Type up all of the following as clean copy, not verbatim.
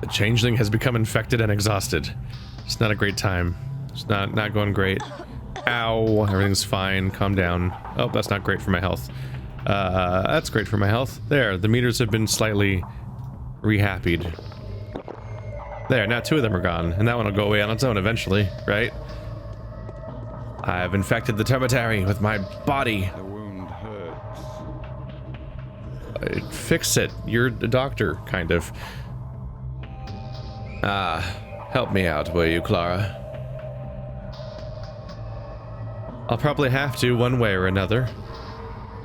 The changeling has become infected and exhausted. It's not a great time. It's not going great. Ow, everything's fine. Calm down. Oh, that's not great for my health. That's great for my health. There, the meters have been slightly rehappied. There, now 2 of them are gone, and that one will go away on its own eventually, right? I've infected the cemetery with my body. The wound hurts. Fix it. You're a doctor, kind of. Help me out, will you, Clara? I'll probably have to, one way or another.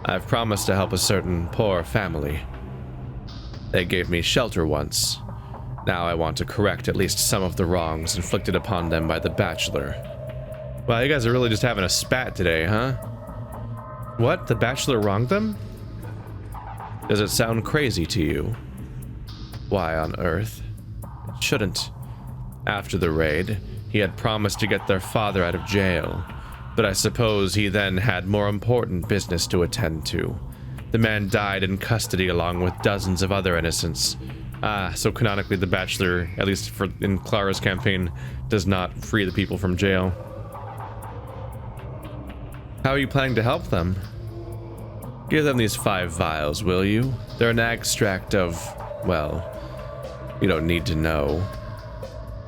I've promised to help a certain poor family. They gave me shelter once. Now I want to correct at least some of the wrongs inflicted upon them by the Bachelor. Wow, you guys are really just having a spat today, huh? What? The Bachelor wronged them? Does it sound crazy to you? Why on earth? It shouldn't. After the raid, he had promised to get their father out of jail. But I suppose he then had more important business to attend to. The man died in custody along with dozens of other innocents. So canonically the Bachelor, at least in Clara's campaign, does not free the people from jail. How are you planning to help them? Give them these 5 vials, will you? They're an extract of, well, you don't need to know.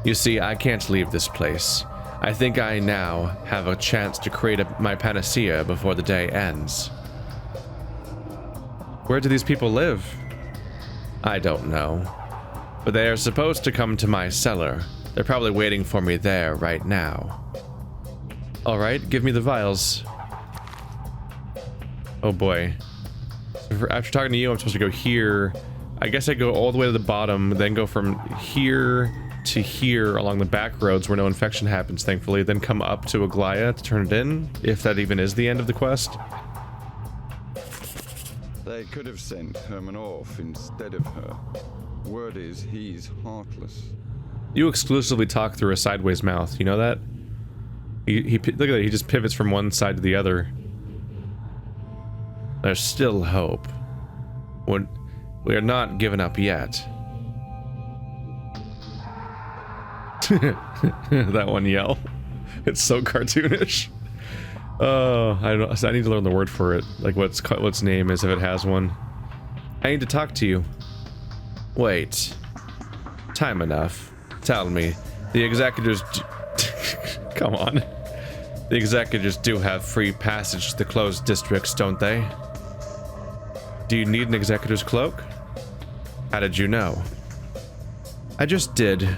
You see, I can't leave this place. I think I now have a chance to create my panacea before the day ends. Where do these people live? I don't know. But they are supposed to come to my cellar. They're probably waiting for me there right now. Alright, give me the vials. Oh boy. After talking to you, I'm supposed to go here. I guess I go all the way to the bottom, then go from here to here along the back roads where no infection happens, thankfully, then come up to Aglaya to turn it in, if that even is the end of the quest. They could have sent Herman off instead of her. Word is he's heartless. You exclusively talk through a sideways mouth, you know that? Look at that, he just pivots from one side to the other. There's still hope. We are not giving up yet. That one yell. It's so cartoonish. I need to learn the word for it. Like what's name is if it has one. I need to talk to you. Wait. Time enough. Tell me. The executors come on. The executors do have free passage to the closed districts, don't they? Do you need an executor's cloak? How did you know? I just did.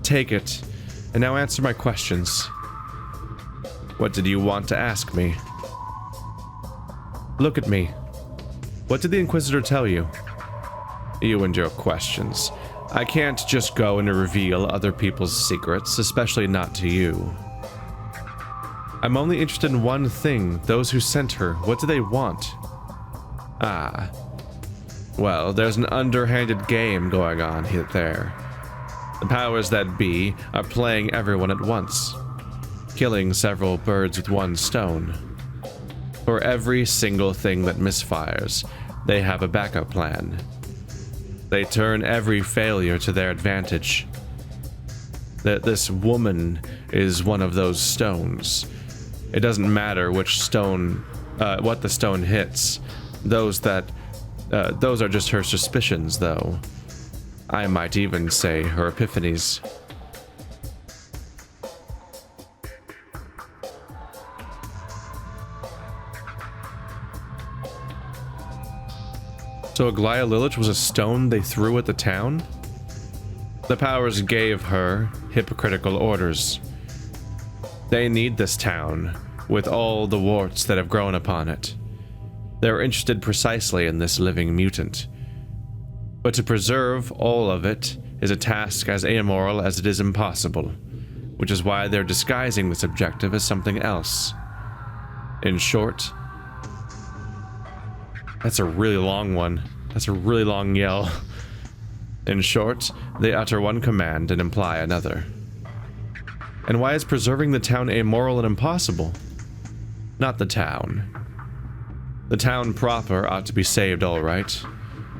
Take it, and now answer my questions. What did you want to ask me? Look at me. What did the Inquisitor tell you? You and your questions. I can't just go and reveal other people's secrets, especially not to you. I'm only interested in one thing. Those who sent her, what do they want? Ah. Well, there's an underhanded game going on there. The powers that be are playing everyone at once, killing several birds with one stone. For every single thing that misfires, they have a backup plan. They turn every failure to their advantage. This woman is one of those stones. It doesn't matter which stone, what the stone hits. Those are just her suspicions, though. I might even say her epiphanies. So Aglaya Lilich was a stone they threw at the town? The powers gave her hypocritical orders. They need this town, with all the warts that have grown upon it. They're interested precisely in this living mutant. But to preserve all of it is a task as amoral as it is impossible, which is why they're disguising this objective as something else. In short, that's a really long one. That's a really long yell. In short, they utter one command and imply another. And why is preserving the town amoral and impossible? Not the town. The town proper ought to be saved, all right.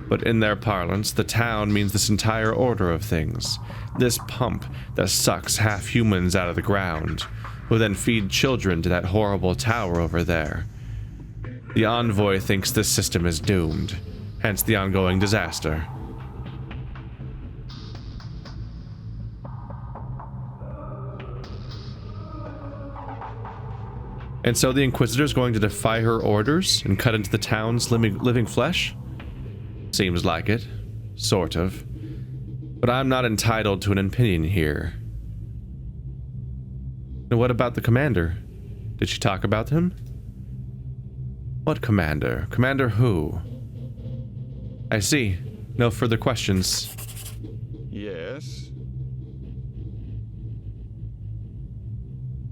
But in their parlance, the town means this entire order of things. This pump that sucks half-humans out of the ground, who then feed children to that horrible tower over there. The envoy thinks this system is doomed, hence the ongoing disaster. And so the Inquisitor's going to defy her orders and cut into the town's living flesh? Seems like it. Sort of. But I'm not entitled to an opinion here. And what about the commander? Did she talk about him? What commander? Commander who? I see. No further questions. Yes?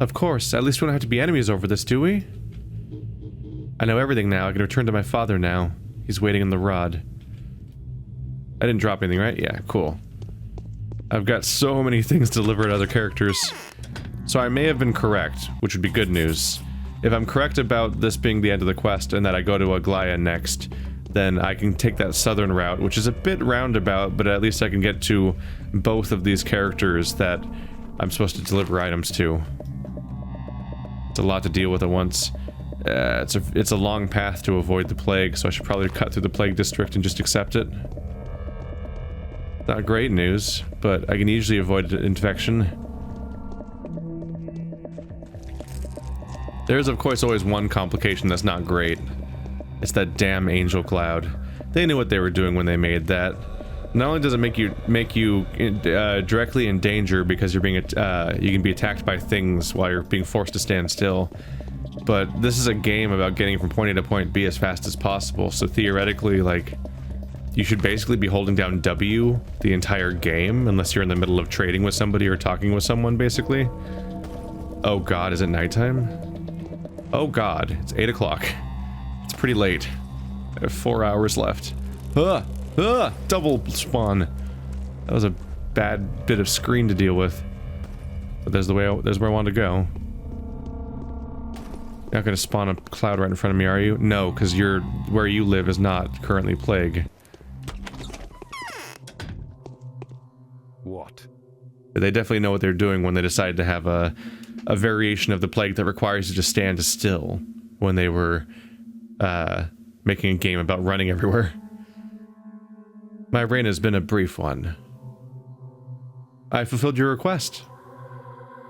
Of course. At least we don't have to be enemies over this, do we? I know everything now. I can return to my father now. He's waiting in the rod. I didn't drop anything, right? Yeah, cool. I've got so many things to deliver to other characters. So I may have been correct, which would be good news. If I'm correct about this being the end of the quest and that I go to Aglaya next, then I can take that southern route, which is a bit roundabout, but at least I can get to both of these characters that I'm supposed to deliver items to. It's a lot to deal with at once. It's a long path to avoid the plague, so I should probably cut through the plague district and just accept it. Not great news, but I can usually avoid infection. There's of course always one complication that's not great. It's that damn angel cloud. They knew what they were doing when they made that. Not only does it make you directly in danger because you're being you can be attacked by things while you're being forced to stand still, but this is a game about getting from point A to point B as fast as possible. So theoretically, like, you should basically be holding down W the entire game unless you're in the middle of trading with somebody or talking with someone, basically. Oh god, is it nighttime? Oh god, it's 8 o'clock. It's pretty late. I have 4 hours left. Double spawn. That was a bad bit of screen to deal with. But there's where I wanted to go. You're not gonna spawn a cloud right in front of me, are you? No, because where you live is not currently plague. What? They definitely know what they're doing when they decided to have a variation of the plague that requires you to stand still when they were making a game about running everywhere. My reign has been a brief one. I fulfilled your request.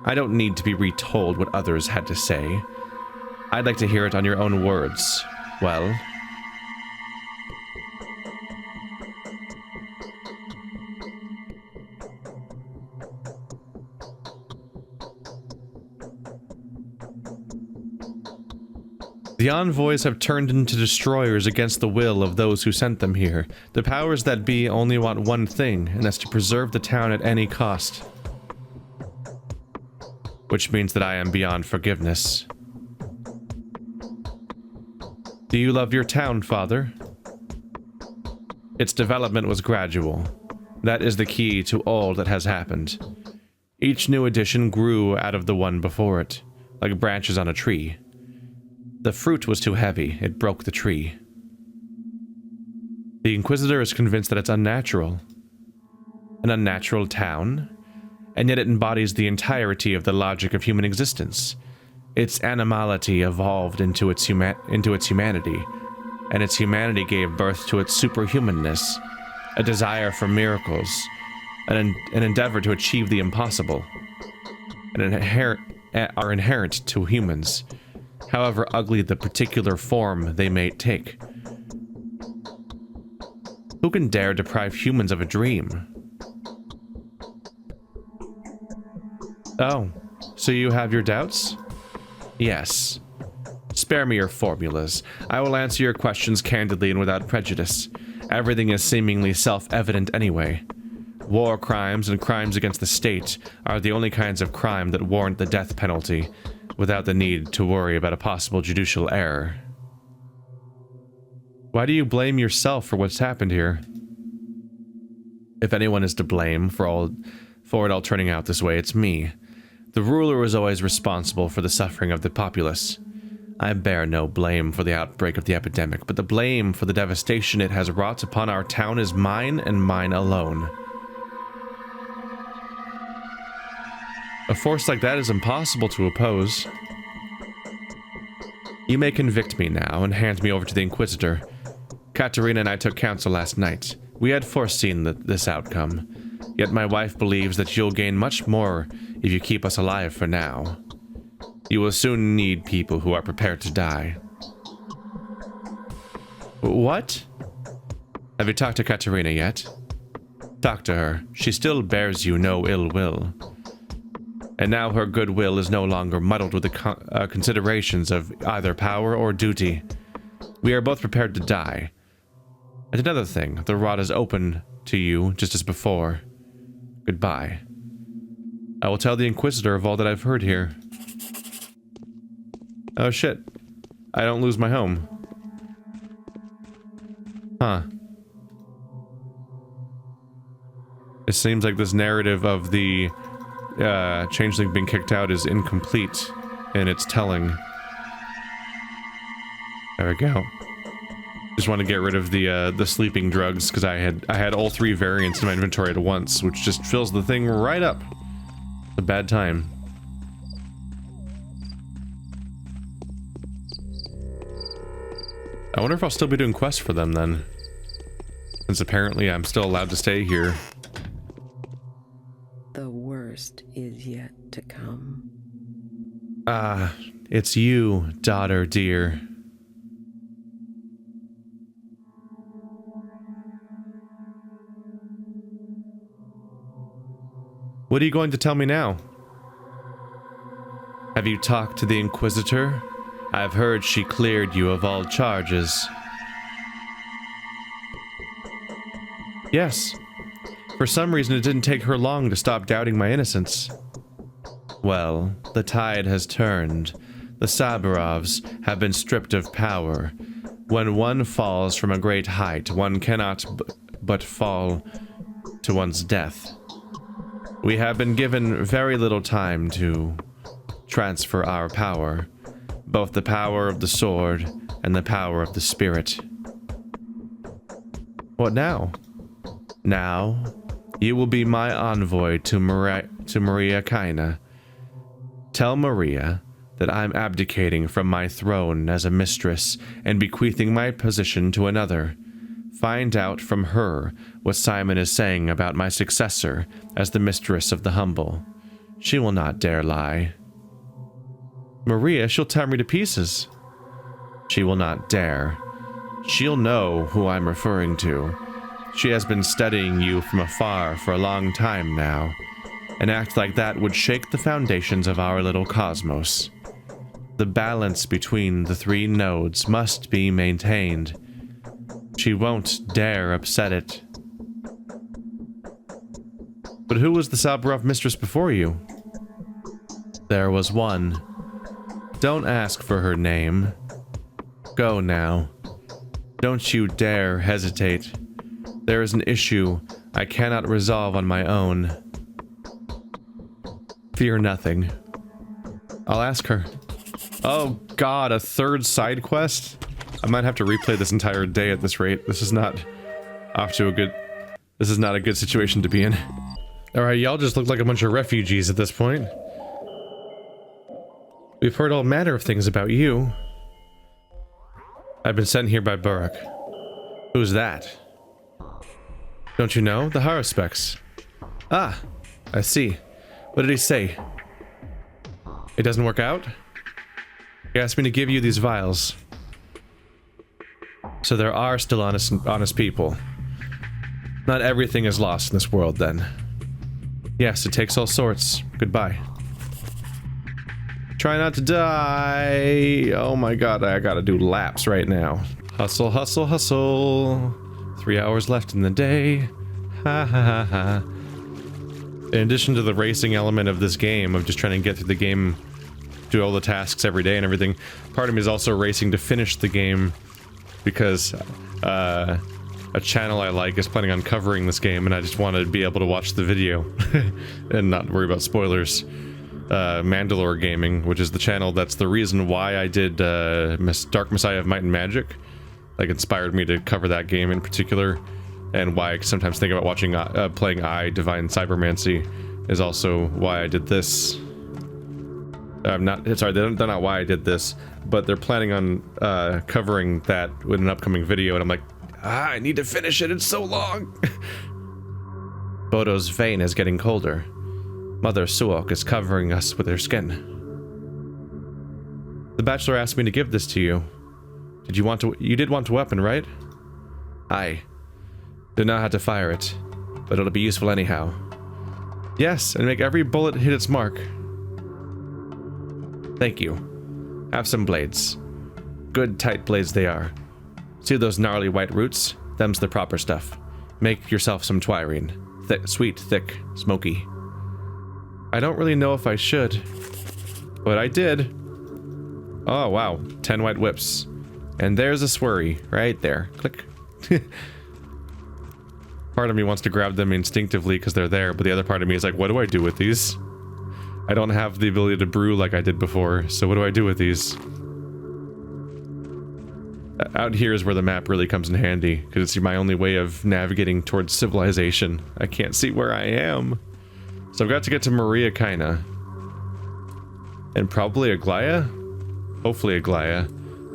I don't need to be retold what others had to say. I'd like to hear it on your own words. Well... The envoys have turned into destroyers against the will of those who sent them here. The powers that be only want one thing, and that's to preserve the town at any cost. Which means that I am beyond forgiveness. Do you love your town, Father? Its development was gradual. That is the key to all that has happened. Each new addition grew out of the one before it, like branches on a tree. The fruit was too heavy, it broke the tree. The Inquisitor is convinced that it's unnatural. An unnatural town? And yet it embodies the entirety of the logic of human existence. Its animality evolved into its humanity, and its humanity gave birth to its superhumanness, a desire for miracles, an endeavor to achieve the impossible, and are inherent to humans, however ugly the particular form they may take. Who can dare deprive humans of a dream? Oh, so you have your doubts? Yes. Spare me your formulas. I will answer your questions candidly and without prejudice. Everything is seemingly self-evident anyway. War crimes and crimes against the state are the only kinds of crime that warrant the death penalty, without the need to worry about a possible judicial error. Why do you blame yourself for what's happened here? If anyone is to blame for it all turning out this way, it's me. The ruler was always responsible for the suffering of the populace. I bear no blame for the outbreak of the epidemic, but the blame for the devastation it has wrought upon our town is mine and mine alone. A force like that is impossible to oppose. You may convict me now and hand me over to the Inquisitor. Katerina and I took counsel last night. We had foreseen this outcome, yet my wife believes that you'll gain much more if you keep us alive for now. You will soon need people who are prepared to die. What? Have you talked to Katerina yet? Talk to her. She still bears you no ill will. And now her goodwill is no longer muddled with the considerations of either power or duty. We are both prepared to die. And another thing, the rod is open to you just as before. Goodbye. I will tell the Inquisitor of all that I've heard here. Oh shit. I don't lose my home. Huh. It seems like this narrative of the Changeling being kicked out is incomplete in its telling. There we go. Just want to get rid of the sleeping drugs because I had all three variants in my inventory at once, which just fills the thing right up. A bad time. I wonder if I'll still be doing quests for them then, since apparently I'm still allowed to stay here. The worst is yet to come. Ah, it's you, daughter dear. What are you going to tell me now? Have you talked to the Inquisitor? I've heard she cleared you of all charges. Yes. For some reason, it didn't take her long to stop doubting my innocence. Well, the tide has turned. The Saburovs have been stripped of power. When one falls from a great height, one cannot but fall to one's death. We have been given very little time to transfer our power, both the power of the sword and the power of the spirit. What now? Now, you will be my envoy to Maria Kaina. Tell Maria that I'm abdicating from my throne as a mistress and bequeathing my position to another. Find out from her what Simon is saying about my successor as the mistress of the humble. She will not dare lie. Maria, she'll tear me to pieces. She will not dare. She'll know who I'm referring to. She has been studying you from afar for a long time now. An act like that would shake the foundations of our little cosmos. The balance between the three nodes must be maintained. She won't dare upset it. But who was the Saburov mistress before you? There was one. Don't ask for her name. Go now. Don't you dare hesitate. There is an issue I cannot resolve on my own. Fear nothing. I'll ask her. Oh god, a third side quest? I might have to replay this entire day at this rate. This is not off to a good... This is not a good situation to be in. Alright, y'all just look like a bunch of refugees at this point. We've heard all manner of things about you. I've been sent here by Burek. Who's that? Don't you know? The Haruspecs. Ah, I see. What did he say? It doesn't work out? He asked me to give you these vials. So there are still honest people. Not everything is lost in this world, then. Yes, it takes all sorts. Goodbye. Try not to die. Oh my god, I gotta do laps right now. Hustle, hustle, hustle. 3 hours left in the day. Ha ha ha ha. In addition to the racing element of this game, of just trying to get through the game, do all the tasks every day and everything, part of me is also racing to finish the game because a channel I like is planning on covering this game and I just want to be able to watch the video and not worry about spoilers. Mandalore Gaming, which is the channel that's the reason why I did Dark Messiah of Might and Magic. Like, inspired me to cover that game in particular, and why I sometimes think about watching playing Divine Cybermancy is also why I did this. Sorry, they're not why I did this, but they're planning on covering that with an upcoming video, and I'm like, I need to finish it, it's so long! Bodo's vein is getting colder. Mother Suok is covering us with her skin. The Bachelor asked me to give this to you. You did want a weapon, right? Aye. Did not have to fire it, but it'll be useful anyhow. Yes, and make every bullet hit its mark. Thank you. Have some blades. Good tight blades they are. See those gnarly white roots? Them's the proper stuff. Make yourself some twirine. Sweet, thick, smoky. I don't really know if I should, but I did. Oh wow, 10 white whips. And there's a swirry, right there. Click. Part of me wants to grab them instinctively because they're there, but the other part of me is like, what do I do with these? I don't have the ability to brew like I did before, so what do I do with these? Out here is where the map really comes in handy, because it's my only way of navigating towards civilization. I can't see where I am. So I've got to get to Maria Kaina. And probably Aglaya? Hopefully Aglaya.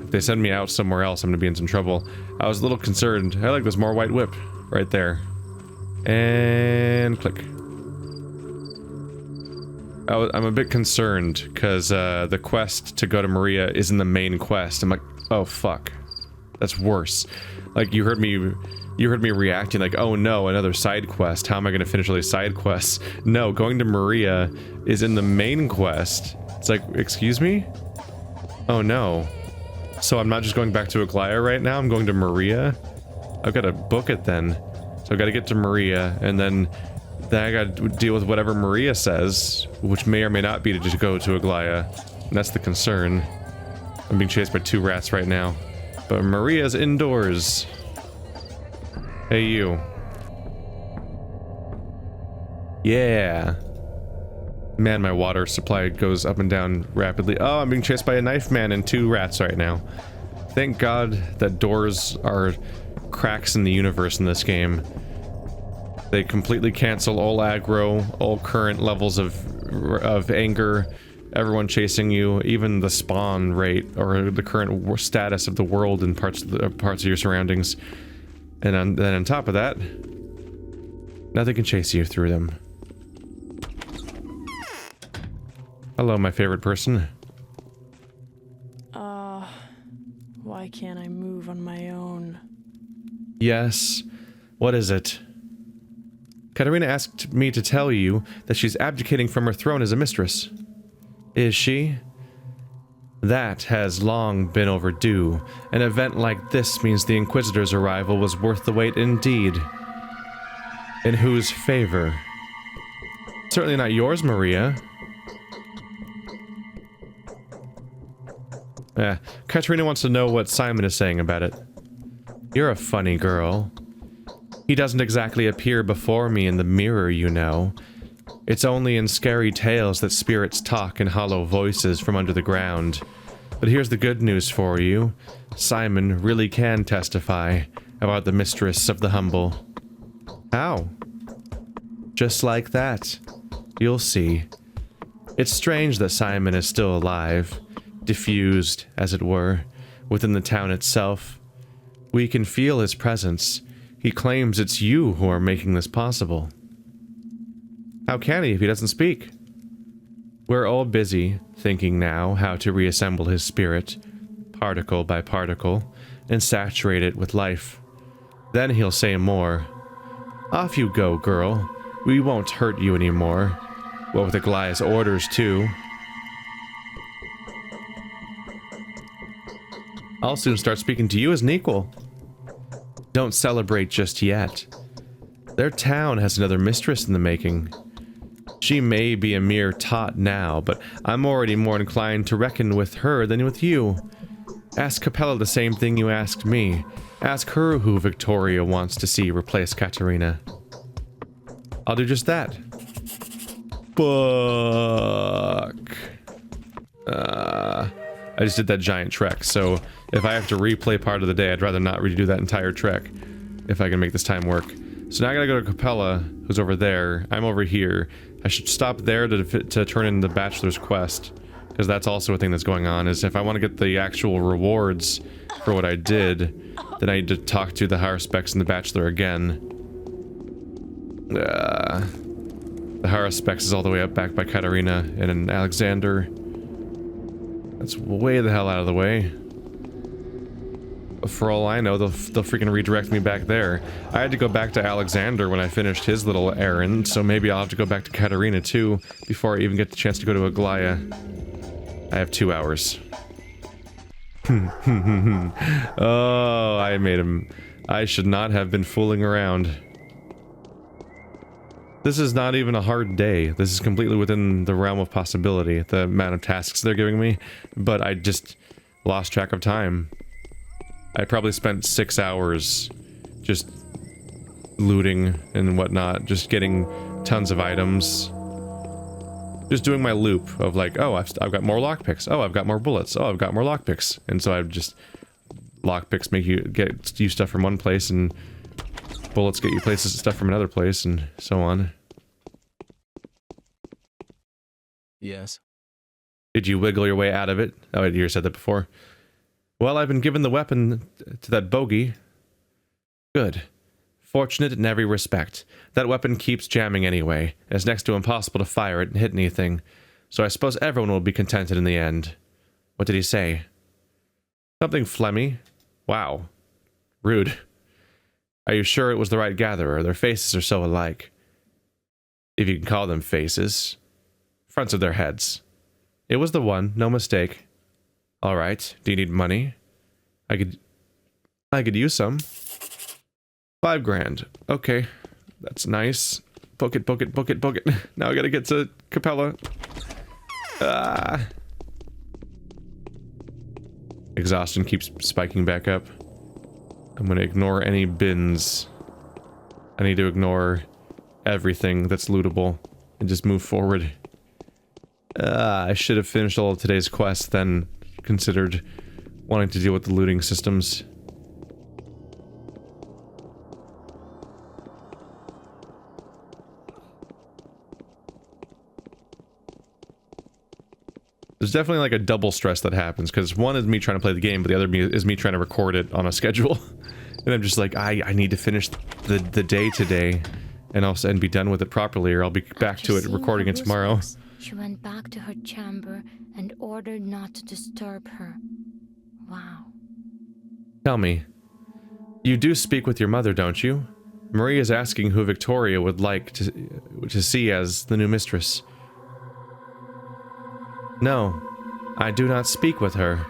If they send me out somewhere else, I'm gonna be in some trouble. I was a little concerned. I like this more white whip. Right there. And click. I'm a bit concerned, because the quest to go to Maria is in the main quest. I'm like, oh fuck. That's worse. Like, you heard me reacting like, oh no, another side quest. How am I going to finish all these side quests? No, going to Maria is in the main quest. It's like, excuse me? Oh no. So I'm not just going back to Aglaya right now, I'm going to Maria? I've got to book it then. So I've got to get to Maria, and then I got to deal with whatever Maria says, which may or may not be to just go to Aglaya. And that's the concern. I'm being chased by 2 rats right now. But Maria's indoors. Hey, you. Yeah. Man, my water supply goes up and down rapidly. Oh, I'm being chased by a knife man and 2 rats right now. Thank God that doors are cracks in the universe in this game. They completely cancel all aggro, all current levels of anger, everyone chasing you, even the spawn rate or the current status of the world in parts of your surroundings. And then on top of that, nothing can chase you through them. Hello, my favorite person. Why can't I move on my own? Yes. What is it? Katerina asked me to tell you that she's abdicating from her throne as a mistress. Is she? That has long been overdue. An event like this means the Inquisitor's arrival was worth the wait indeed. In whose favor? Certainly not yours, Maria. Katerina wants to know what Simon is saying about it. You're a funny girl. He doesn't exactly appear before me in the mirror, you know. It's only in scary tales that spirits talk in hollow voices from under the ground. But here's the good news for you. Simon really can testify about the mistress of the humble. How? Just like that. You'll see. It's strange that Simon is still alive, diffused, as it were, within the town itself. We can feel his presence. He claims it's you who are making this possible. How can he if he doesn't speak? We're all busy thinking now how to reassemble his spirit, particle by particle, and saturate it with life. Then he'll say more. Off you go, girl. We won't hurt you anymore. Well, with Aglaya's orders, too. I'll soon start speaking to you as an equal. Don't celebrate just yet. Their town has another mistress in the making. She may be a mere tot now, but I'm already more inclined to reckon with her than with you. Ask Capella the same thing you asked me. Ask her who Victoria wants to see replace Katerina. I'll do just that. Book. I just did that giant trek, so if I have to replay part of the day, I'd rather not redo that entire trek if I can make this time work. So now I gotta go to Capella, who's over there. I'm over here. I should stop there to turn in the Bachelor's Quest, because that's also a thing that's going on, is if I want to get the actual rewards for what I did, then I need to talk to the Haruspex and the Bachelor again. The Haruspex is all the way up back by Katarina and in Alexander. That's way the hell out of the way. For all I know, they'll freaking redirect me back there. I had to go back to Alexander when I finished his little errand, so maybe I'll have to go back to Katarina too before I even get the chance to go to Aglaya. I have 2 hours. Oh, I made him. I should not have been fooling around. This is not even a hard day. This is completely within the realm of possibility, the amount of tasks they're giving me, but I just lost track of time. I probably spent 6 hours just looting and whatnot, just getting tons of items. Just doing my loop of like, oh, I've got more lockpicks. Oh, I've got more bullets. Oh, I've got more lockpicks. And so I've just... Lockpicks make you get you stuff from one place, and bullets get you places stuff from another place, and so on. Yes. Did you wiggle your way out of it? Oh, you said that before. Well, I've been given the weapon to that bogey. Good. Fortunate in every respect. That weapon keeps jamming anyway. It's next to impossible to fire it and hit anything. So I suppose everyone will be contented in the end. What did he say? Something phlegmy. Wow. Rude. Are you sure it was the right gatherer? Their faces are so alike. If you can call them faces. Fronts of their heads. It was the one, no mistake. Alright, do you need money? I could use some. 5 grand. Okay. That's nice. Book it, book it, book it, book it. Now I gotta get to Capella. Exhaustion keeps spiking back up. I'm gonna ignore any bins. I need to ignore everything that's lootable and just move forward. I should have finished all of today's quests, then considered wanting to deal with the looting systems. There's definitely like a double stress that happens, because one is me trying to play the game, but the other is me trying to record it on a schedule. And I'm just like, I need to finish the day today, and be done with it properly, or I'll be back to it recording it tomorrow. She went back to her chamber and ordered not to disturb her. Wow. Tell me, you do speak with your mother, don't you? Marie is asking who Victoria would like to see as the new mistress. No, I do not speak with her.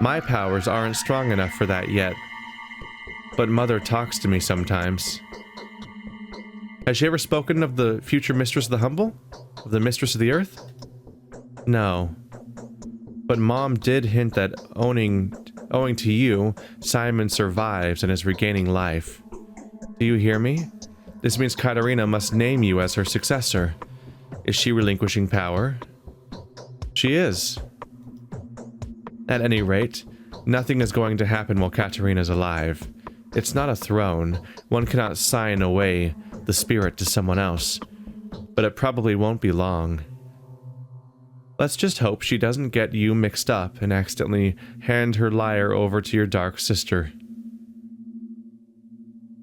My powers aren't strong enough for that yet. But Mother talks to me sometimes. Has she ever spoken of the future mistress of the humble? Of the mistress of the earth? No. But Mom did hint that owing to you, Simon survives and is regaining life. Do you hear me? This means Katarina must name you as her successor. Is she relinquishing power? She is. At any rate, nothing is going to happen while Katarina's alive. It's not a throne. One cannot sign away the spirit to someone else. But it probably won't be long. Let's just hope she doesn't get you mixed up and accidentally hand her lyre over to your dark sister.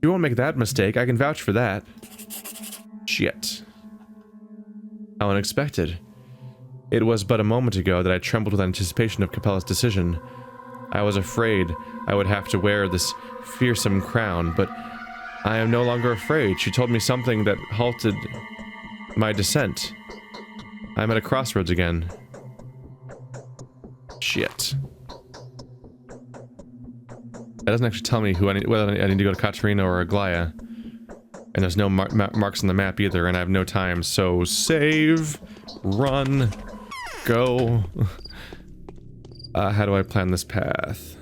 You won't make that mistake, I can vouch for that. Shit. How unexpected. It was but a moment ago that I trembled with anticipation of Capella's decision. I was afraid I would have to wear this fearsome crown, but I am no longer afraid. She told me something that halted my descent. I'm at a crossroads again. Shit. That doesn't actually tell me whether I need to go to Katarina or Aglaya. And there's no marks on the map either, and I have no time, so save, run, go. How do I plan this path?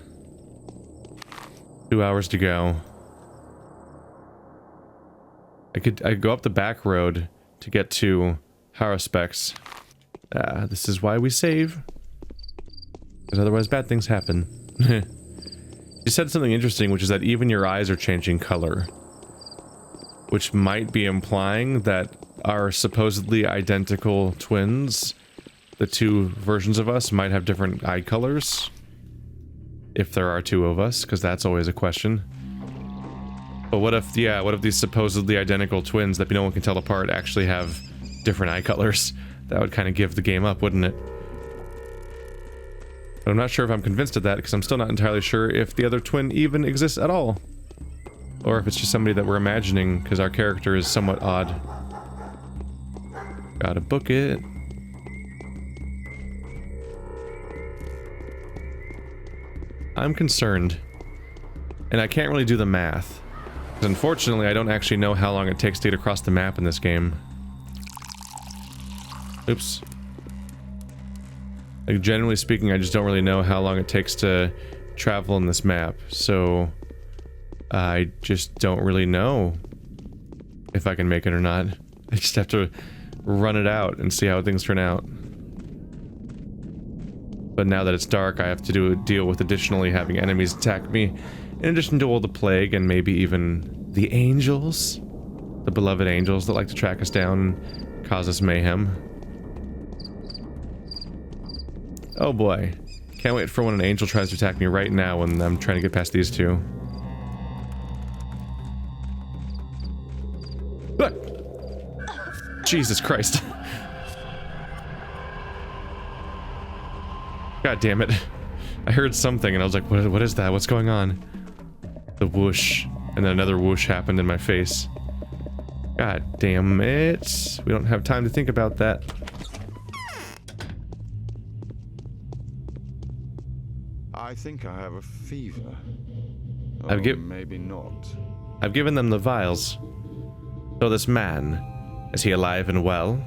2 hours to go. I could go up the back road to get to Haruspex. This is why we save. Because otherwise bad things happen. You said something interesting, which is that even your eyes are changing color. Which might be implying that our supposedly identical twins, the two versions of us, might have different eye colors. If there are two of us, because that's always a question. But what if, yeah, what if these supposedly identical twins that no one can tell apart actually have different eye colors? That would kind of give the game up, wouldn't it? But I'm not sure if I'm convinced of that, because I'm still not entirely sure if the other twin even exists at all. Or if it's just somebody that we're imagining, because our character is somewhat odd. Gotta book it. I'm concerned. And I can't really do the math. Because unfortunately, I don't actually know how long it takes to get across the map in this game. Oops. Like, generally speaking, I just don't really know how long it takes to travel in this map, so I just don't really know if I can make it or not. I just have to run it out and see how things turn out. But now that it's dark, I have to deal with additionally having enemies attack me, in addition to all the plague and maybe even the angels. The beloved angels that like to track us down and cause us mayhem. Oh boy. Can't wait for when an angel tries to attack me right now when I'm trying to get past these two. Look! Jesus Christ. God damn it. I heard something and I was like, what is that? What's going on? The whoosh. And then another whoosh happened in my face. God damn it. We don't have time to think about that. I think I have a fever. Maybe not. I've given them the vials. So this man, is he alive and well?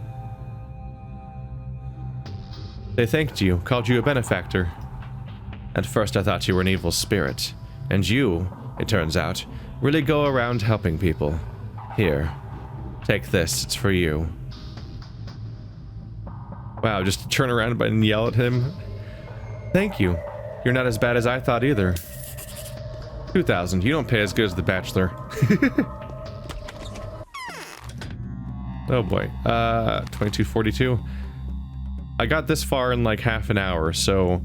They thanked you, called you a benefactor. At first I thought you were an evil spirit. And you, it turns out, really go around helping people. Here, take this, it's for you. Wow, just turn around and yell at him. Thank you. You're not as bad as I thought either. 2,000. You don't pay as good as the Bachelor. Oh boy. 2242. I got this far in like half an hour, so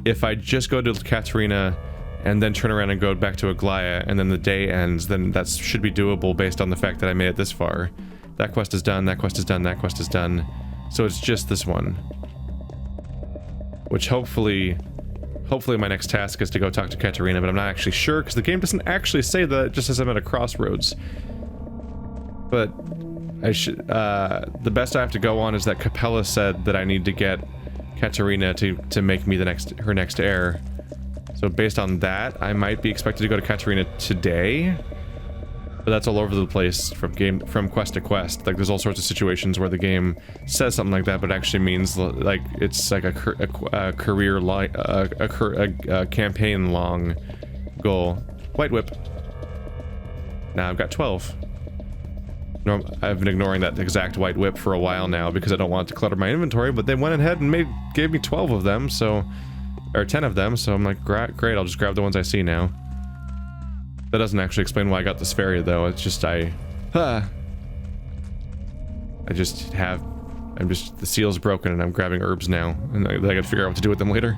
if I just go to Katarina and then turn around and go back to Aglaya and then the day ends, then that should be doable based on the fact that I made it this far. That quest is done, that quest is done, that quest is done. So it's just this one. Which hopefully my next task is to go talk to Katarina, but I'm not actually sure because the game doesn't actually say that, it just says I'm at a crossroads. But I should, the best I have to go on is that Capella said that I need to get Katarina to make me her next heir. So based on that, I might be expected to go to Katarina today. But that's all over the place from quest to quest. Like there's all sorts of situations where the game says something like that, but actually means like it's like a campaign long goal. White whip. Now I've got 12. I've been ignoring that exact white whip for a while now because I don't want it to clutter my inventory, but they went ahead and gave me 12 of them, so, or 10 of them, so I'm like, great, I'll just grab the ones I see now. That doesn't actually explain why I got this fairy though, it's just the seal's broken and I'm grabbing herbs now, and I gotta figure out what to do with them later.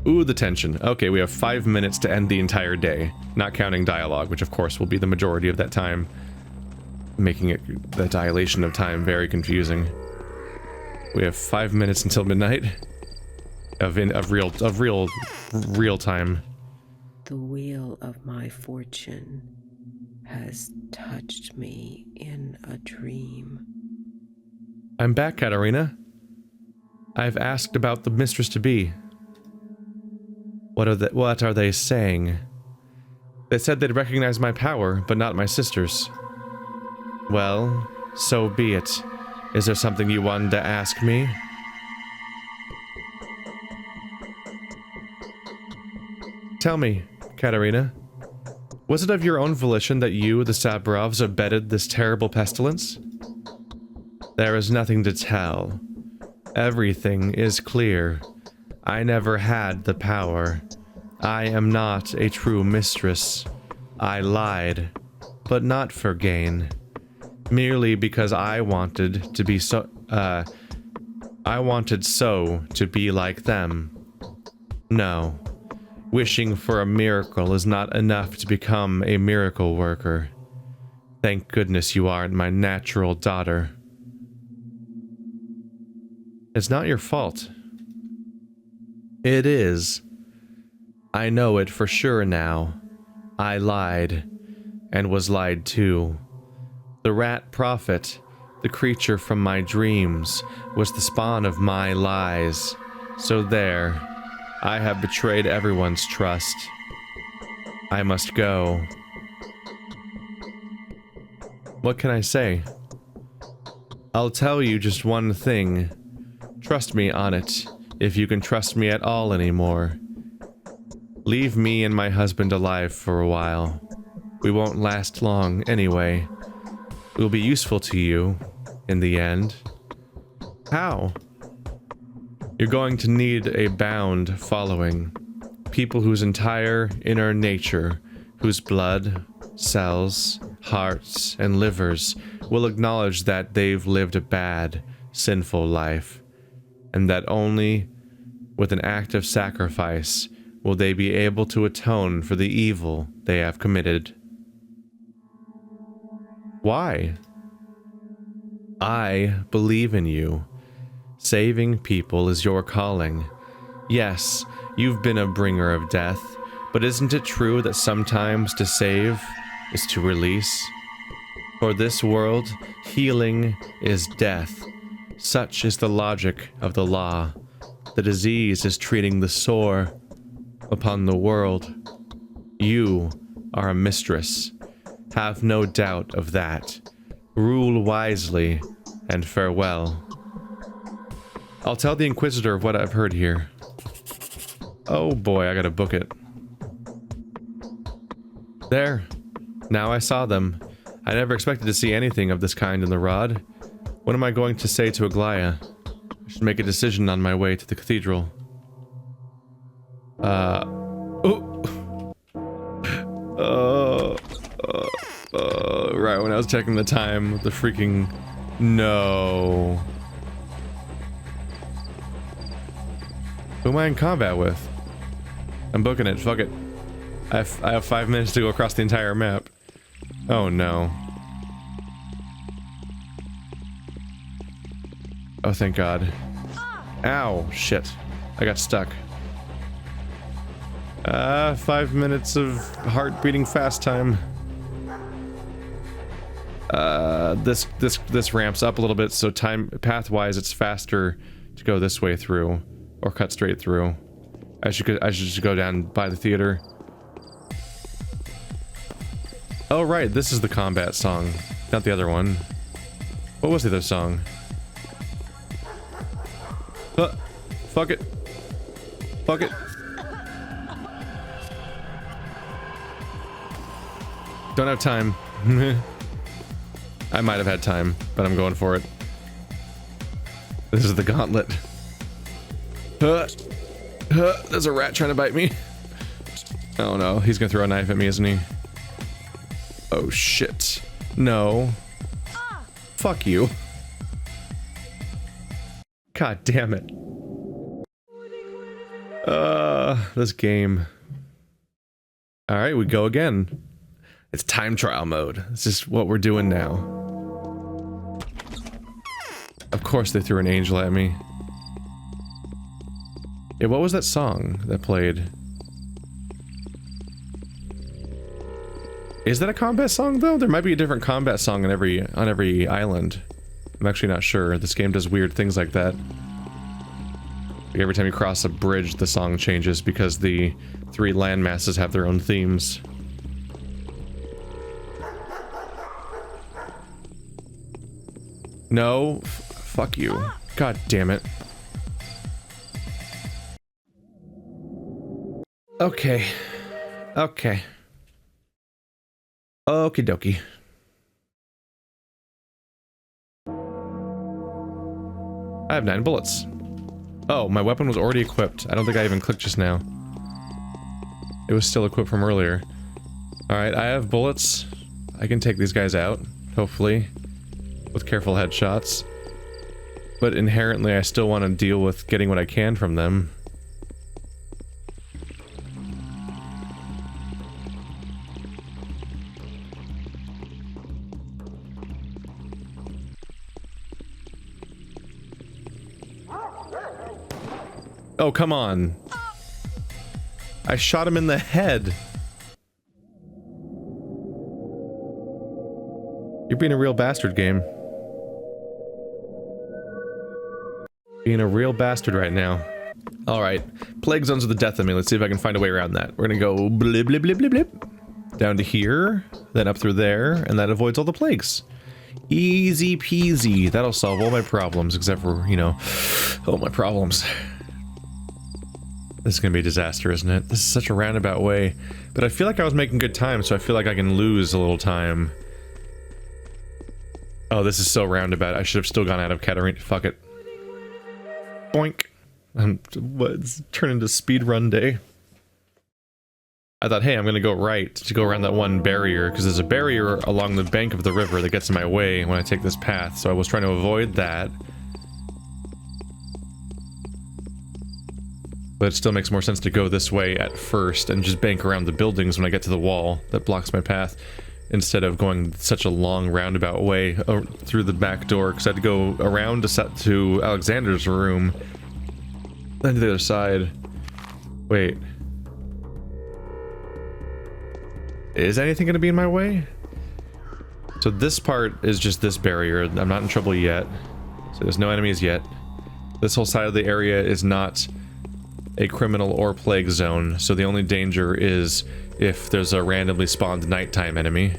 Ooh, the tension. Okay, we have 5 minutes to end the entire day, not counting dialogue, which of course will be the majority of that time, making the dilation of time very confusing. We have 5 minutes until midnight of real time. The wheel of my fortune has touched me in a dream. I'm back, Katarina. I've asked about the mistress-to-be. What are they saying? They said they'd recognize my power, but not my sister's. Well, so be it. Is there something you wanted to ask me? Tell me, Katarina. Was it of your own volition that you, the Sabrovs, abetted this terrible pestilence? There is nothing to tell. Everything is clear. I never had the power. I am not a true mistress. I lied, but not for gain. Merely because I wanted to be so, I wanted so to be like them. No. Wishing for a miracle is not enough to become a miracle worker. Thank goodness you aren't my natural daughter. It's not your fault. It is. I know it for sure now. I lied, and was lied to. The rat prophet, the creature from my dreams, was the spawn of my lies. So there, I have betrayed everyone's trust. I must go. What can I say? I'll tell you just one thing. Trust me on it, if you can trust me at all anymore. Leave me and my husband alive for a while. We won't last long anyway. We'll be useful to you, in the end. How? You're going to need a bound following. People whose entire inner nature, whose blood, cells, hearts, and livers will acknowledge that they've lived a bad, sinful life, and that only with an act of sacrifice will they be able to atone for the evil they have committed. Why? I believe in you. Saving people is your calling. Yes, you've been a bringer of death, but isn't it true that sometimes to save is to release? For this world, healing is death. Such is the logic of the law. The disease is treating the sore upon the world. You are a mistress. Have no doubt of that. Rule wisely, and farewell. I'll tell the Inquisitor of what I've heard here. Oh boy, I gotta book it. There. Now I saw them. I never expected to see anything of this kind in the rod. What am I going to say to Aglaya? I should make a decision on my way to the cathedral. Right when I was checking the time, the freaking... No. Who am I in combat with? I'm booking it, fuck it. I have 5 minutes to go across the entire map. Oh no. Oh, thank God. Ow, shit. I got stuck. 5 minutes of heart beating fast time. This ramps up a little bit, so path-wise it's faster to go this way through, or cut straight through. I should just go down by the theater. Oh right, this is the combat song, not the other one. What was the other song? Fuck it. Fuck it. Don't have time. I might have had time, but I'm going for it. This is the gauntlet. There's a rat trying to bite me. Oh no, he's gonna throw a knife at me, isn't he? Oh shit. No. Fuck you. God damn it. This game. Alright, we go again. It's time trial mode. This is what we're doing now. Of course they threw an angel at me. Yeah, what was that song that played? Is that a combat song though? There might be a different combat song on every island. I'm actually not sure. This game does weird things like that. Like every time you cross a bridge, the song changes because the 3 landmasses have their own themes. No, fuck you. God damn it. Okay. Okay. Okie dokie. I have 9 bullets. Oh, my weapon was already equipped. I don't think I even clicked just now. It was still equipped from earlier. Alright, I have bullets. I can take these guys out, hopefully, with careful headshots. But inherently, I still want to deal with getting what I can from them. Oh, come on. I shot him in the head. You're being a real bastard, game. Being a real bastard right now. Alright. Plague zones are the death of me. Let's see if I can find a way around that. We're gonna go blip, blip, blip, blip, blip. Down to here, then up through there, and that avoids all the plagues. Easy peasy. That'll solve all my problems, except for, you know, all my problems. This is gonna be a disaster, isn't it? This is such a roundabout way. But I feel like I was making good time, so I feel like I can lose a little time. Oh, this is so roundabout. I should have still gone out of Katarina. Fuck it. Boink. It's turned into speedrun day. I thought, hey, I'm gonna go right to go around that one barrier, because there's a barrier along the bank of the river that gets in my way when I take this path, so I was trying to avoid that. But it still makes more sense to go this way at first and just bank around the buildings when I get to the wall that blocks my path, instead of going such a long roundabout way through the back door, because I had to go around to Alexander's room, then to the other side. Wait. Is anything going to be in my way? So this part is just this barrier. I'm not in trouble yet. So there's no enemies yet. This whole side of the area is not a criminal or plague zone, so the only danger is if there's a randomly spawned nighttime enemy.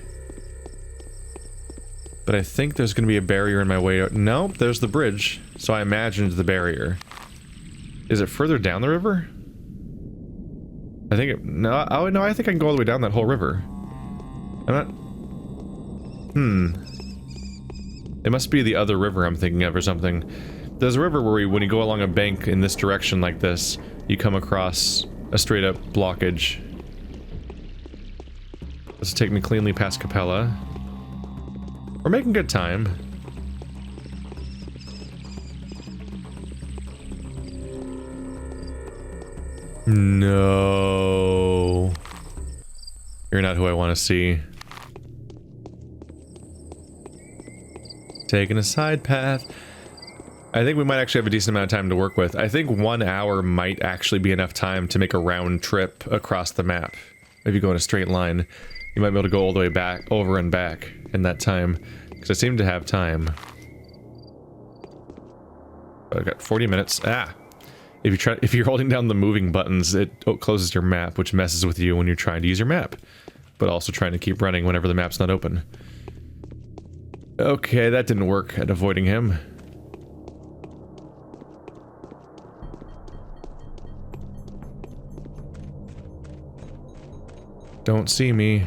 But I think there's going to be a barrier in my way. Nope, there's the bridge, so I imagined the barrier. Is it further down the river? I think it... No, oh, no, I think I can go all the way down that whole river. I'm not... It must be the other river I'm thinking of or something. There's a river where when you go along a bank in this direction like this, you come across a straight up blockage. This will take me cleanly past Capella. We're making good time. No. You're not who I want to see. Taking a side path. I think we might actually have a decent amount of time to work with. I think 1 hour might actually be enough time to make a round trip across the map. If you go in a straight line, you might be able to go all the way back, over and back in that time. Because I seem to have time. I've got 40 minutes. Ah! If you're holding down the moving buttons, it closes your map, which messes with you when you're trying to use your map. But also trying to keep running whenever the map's not open. Okay, that didn't work at avoiding him. Don't see me.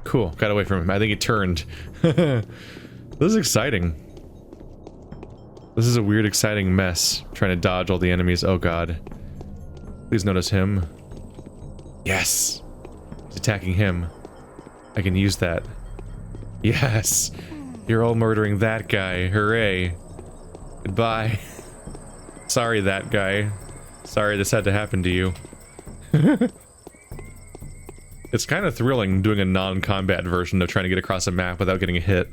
Cool, got away from him. I think he turned. This is exciting. This is a weird, exciting mess. Trying to dodge all the enemies. Oh god. Please notice him. Yes! He's attacking him. I can use that. Yes! You're all murdering that guy. Hooray. Goodbye. Sorry, that guy. Sorry this had to happen to you. It's kind of thrilling doing a non-combat version of trying to get across a map without getting a hit.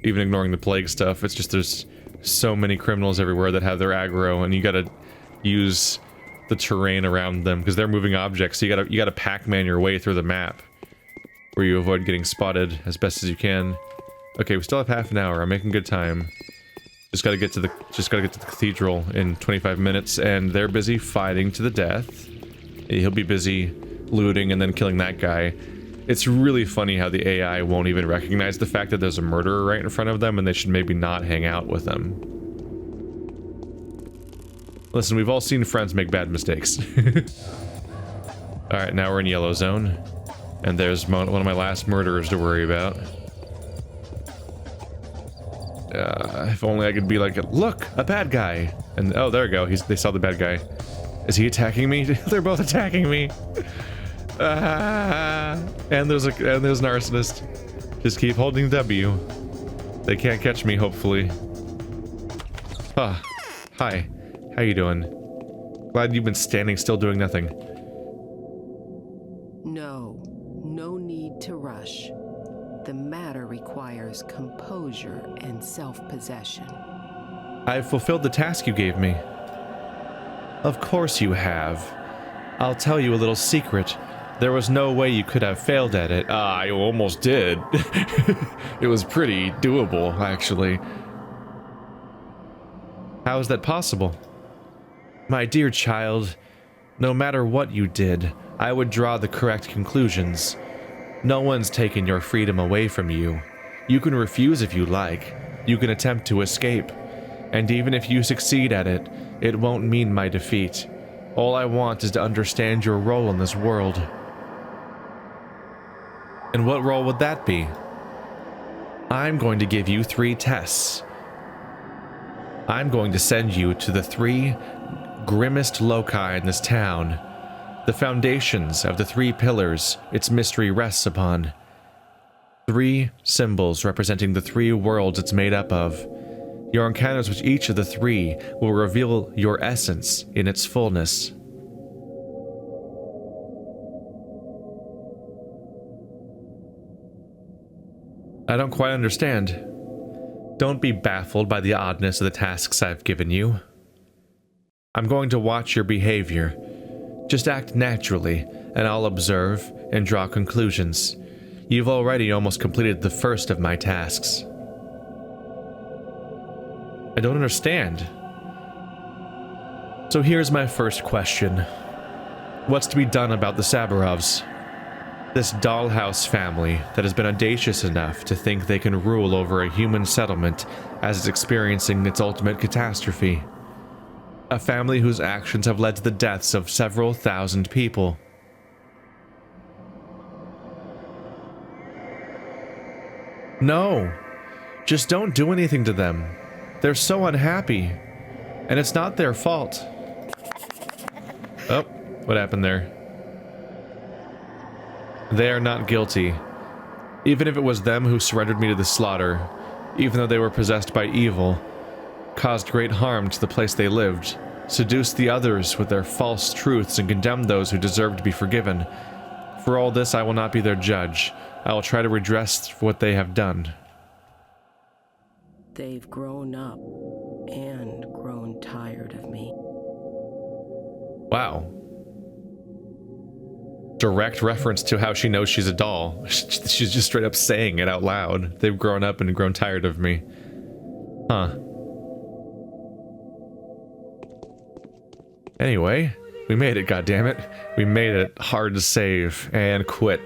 Even ignoring the plague stuff, it's just there's so many criminals everywhere that have their aggro, and you gotta use the terrain around them, because they're moving objects, so you gotta Pac-Man your way through the map, where you avoid getting spotted as best as you can. Okay, we still have half an hour, I'm making good time. Just gotta get to the cathedral in 25 minutes, and they're busy fighting to the death. He'll be busy looting and then killing that guy. It's really funny how the AI won't even recognize the fact that there's a murderer right in front of them and they should maybe not hang out with them. Listen, we've all seen friends make bad mistakes. Alright, now we're in yellow zone. And there's one of my last murderers to worry about. If only I could be like, look, a bad guy. And oh, there we go. They saw the bad guy. Is he attacking me? They're both attacking me. And there's an arsonist. Just keep holding W. They can't catch me, hopefully. Ah, hi. How you doing? Glad you've been standing still doing nothing. No need to rush. The matter requires composure and self-possession. I've fulfilled the task you gave me. Of course you have. I'll tell you a little secret. There was no way you could have failed at it. I almost did. It was pretty doable, actually. How is that possible? My dear child, no matter what you did, I would draw the correct conclusions. No one's taken your freedom away from you. You can refuse if you like. You can attempt to escape. And even if you succeed at it, it won't mean my defeat. All I want is to understand your role in this world. And what role would that be? I'm going to give you 3 tests. I'm going to send you to the 3 grimmest loci in this town. The foundations of the 3 pillars its mystery rests upon. 3 symbols representing the 3 worlds it's made up of. Your encounters with each of the 3 will reveal your essence in its fullness. I don't quite understand. Don't be baffled by the oddness of the tasks I've given you. I'm going to watch your behavior. Just act naturally, and I'll observe and draw conclusions. You've already almost completed the first of my tasks. I don't understand. So here's my first question. What's to be done about the Sabarovs? This dollhouse family that has been audacious enough to think they can rule over a human settlement as it's experiencing its ultimate catastrophe. A family whose actions have led to the deaths of several thousand people. No, just don't do anything to them. They're so unhappy, and it's not their fault. Oh, what happened there? They are not guilty. Even if it was them who surrendered me to the slaughter, even though they were possessed by evil, caused great harm to the place they lived, seduced the others with their false truths, and condemned those who deserved to be forgiven. For all this, I will not be their judge. I will try to redress what they have done. They've grown up and grown tired of me. Wow. Direct reference to how she knows she's a doll. She's just straight up saying it out loud. They've grown up and grown tired of me. Huh. Anyway, we made it, goddammit. We made it. Hard to save and quit.